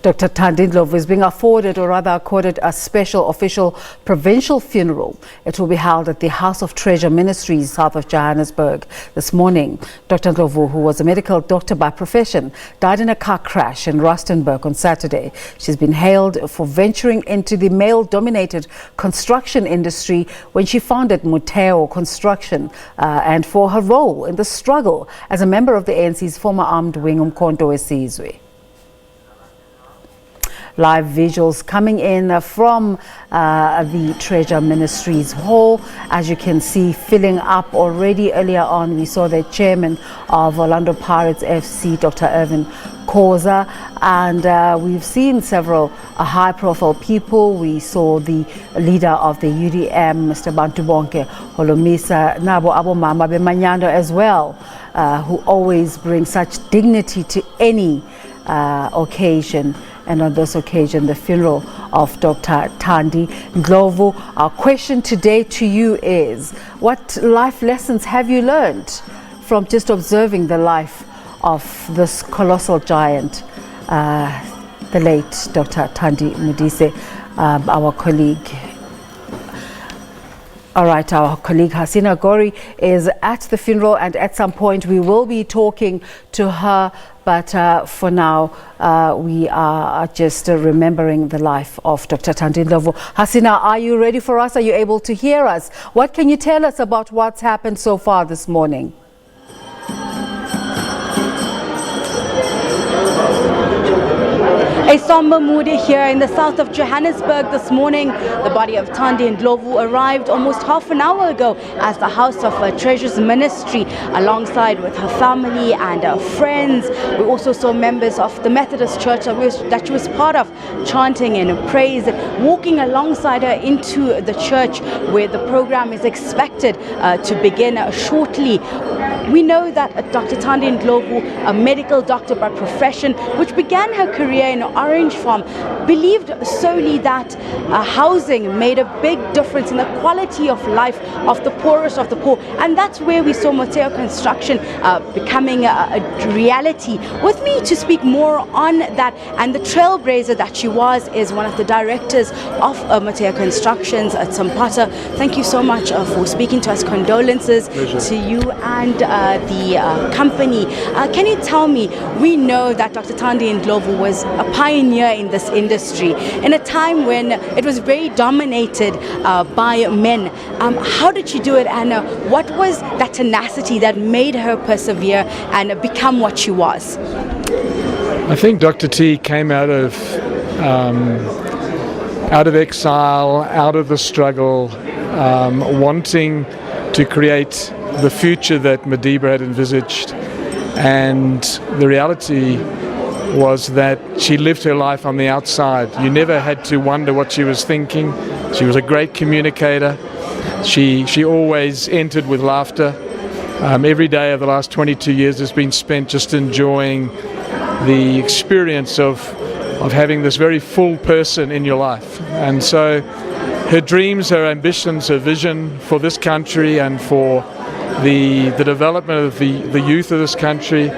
Dr Thandi Ndlovu is being afforded, or rather accorded, a special official provincial funeral. It will be held at the House of Treasure Ministries, south of Johannesburg, this morning. Dr Ndlovu, who was a medical doctor by profession, died in a car crash in Rustenburg on Saturday. She's been hailed for venturing into the male-dominated construction industry when she founded Motheo Construction and for her role in the struggle as a member of the ANC's former armed wing, Umkhonto weSizwe. Live visuals coming in from the Treasure Ministries Hall. As you can see, filling up already. Earlier on, we saw the chairman of Orlando Pirates FC, Dr. Irvin Khoza, and we've seen several high-profile people. We saw the leader of the UDM, Mr. Bantubonke Holomisa, Nabo Abomama Bemanyando as well, who always bring such dignity to any occasion. And on this occasion, the funeral of Dr. Thandi Ndlovu. Our question today to you is, what life lessons have you learned from just observing the life of this colossal giant, the late Dr. Thandi Ndlovu, our colleague? All right, our colleague Hasina Gori is at the funeral, and at some point we will be talking to her. But for now, we are just remembering the life of Dr. Thandi Ndlovu. Hasina, are you ready for us? Are you able to hear us? What can you tell us about what's happened so far this morning? A somber mood here in the south of Johannesburg this morning. The body of Thandi Ndlovu arrived almost half an hour ago as the House of Treasure's Ministry, alongside with her family and her friends. We also saw members of the Methodist Church that she was part of, chanting and praise, walking alongside her into the church where the program is expected to begin shortly. We know that Dr. Thandi Ndlovu, a medical doctor by profession, which began her career in Orange Farm, believed solely that housing made a big difference in the quality of life of the poorest of the poor. And that's where we saw Motheo Construction becoming a reality. With me to speak more on that, and the trailblazer that she was, is one of the directors of Motheo Constructions at Sampata. Thank you so much for speaking to us. Condolences to you and the company. Can you tell me, we know that Dr. Thandi Ndlovu was a pioneer in this industry in a time when it was very dominated by men. How did she do it, and what was that tenacity that made her persevere and become what she was? I think Dr. T came out of exile, out of the struggle, wanting to create the future that Madiba had envisaged, and the reality was that she lived her life on the outside. You never had to wonder what she was thinking. She was a great communicator. She always entered with laughter. Every day of the last 22 years has been spent just enjoying the experience of having this very full person in your life. And so her dreams, her ambitions, her vision for this country and for the development of the youth of this country,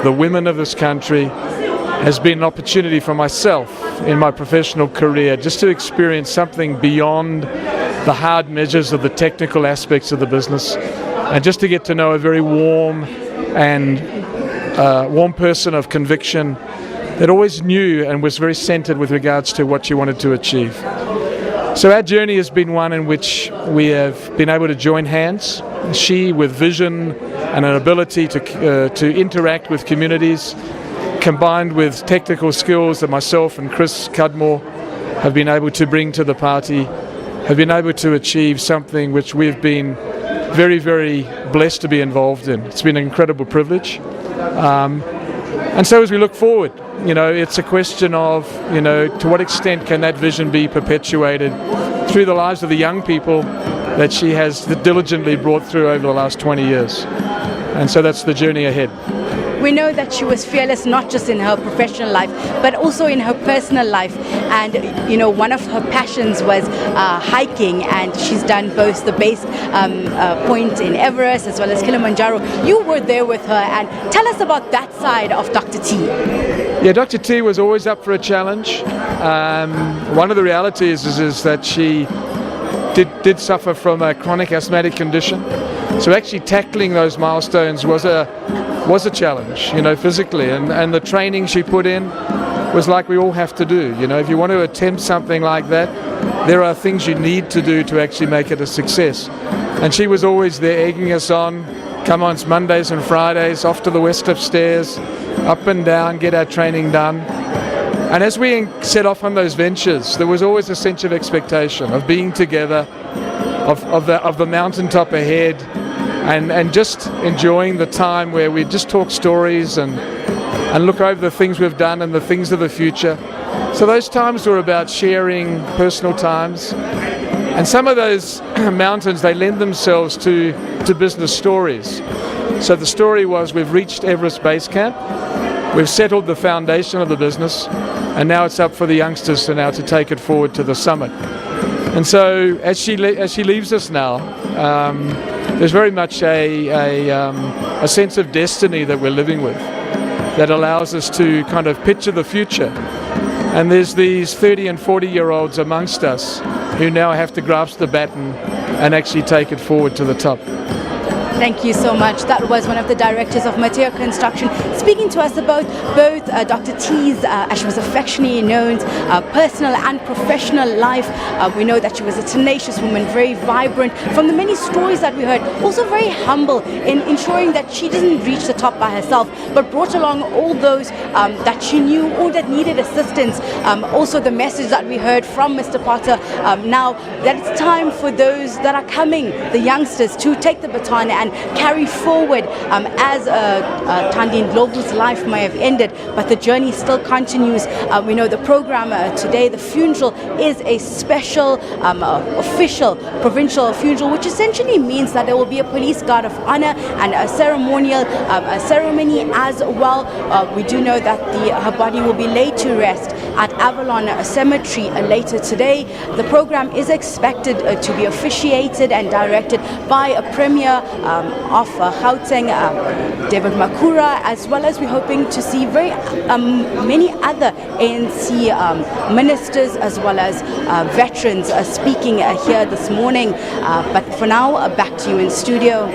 the women of this country, has been an opportunity for myself in my professional career just to experience something beyond the hard measures of the technical aspects of the business, and just to get to know a very warm person of conviction that always knew and was very centered with regards to what she wanted to achieve. So our journey has been one in which we have been able to join hands, she with vision and an ability to interact with communities, combined with technical skills that myself and Chris Cudmore have been able to bring to the party, have been able to achieve something which we've been very, very blessed to be involved in. It's been an incredible privilege. And so as we look forward, it's a question of, to what extent can that vision be perpetuated through the lives of the young people that she has diligently brought through over the last 20 years. And so that's the journey ahead. We know that she was fearless not just in her professional life, but also in her personal life. And, one of her passions was hiking, and she's done both the base point in Everest as well as Kilimanjaro. You were there with her, and tell us about that side of Dr. T. Yeah, Dr. T was always up for a challenge. One of the realities is that she did suffer from a chronic asthmatic condition. So actually tackling those milestones was a challenge, you know, physically. And the training she put in was like we all have to do. You know, if you want to attempt something like that, there are things you need to do to actually make it a success. And she was always there egging us on. Come on, it's Mondays and Fridays, off to the Westcliff stairs, up and down, get our training done. And as we set off on those ventures, there was always a sense of expectation, of being together, of the mountaintop ahead, and just enjoying the time where we just talk stories and look over the things we've done and the things of the future. So those times were about sharing personal times. And some of those mountains, they lend themselves to business stories. So the story was, we've reached Everest Base Camp, we've settled the foundation of the business, and now it's up for the youngsters to take it forward to the summit. And so as she leaves us now, there's very much a sense of destiny that we're living with that allows us to kind of picture the future. And there's these 30 and 40-year-olds amongst us who now have to grasp the baton and actually take it forward to the top. Thank you so much. That was one of the directors of Material Construction speaking to us about both Dr. T's, as she was affectionately known, personal and professional life. We know that she was a tenacious woman, very vibrant. From the many stories that we heard, also very humble in ensuring that she didn't reach the top by herself, but brought along all those that she knew or that needed assistance. Also the message that we heard from Mr. Potter now, that it's time for those that are coming, the youngsters, to take the baton and carry forward as Thandi Ndlovu's life may have ended, but the journey still continues. We know the program today, the funeral, is a special official provincial funeral, which essentially means that there will be a police guard of honor and a ceremonial ceremony as well. We do know that her body will be laid to rest at Avalon Cemetery later today. The program is expected to be officiated and directed by a premier of Gauteng, David Makura, as well as we're hoping to see very many other ANC ministers as well as veterans speaking here this morning. But for now, back to you in studio.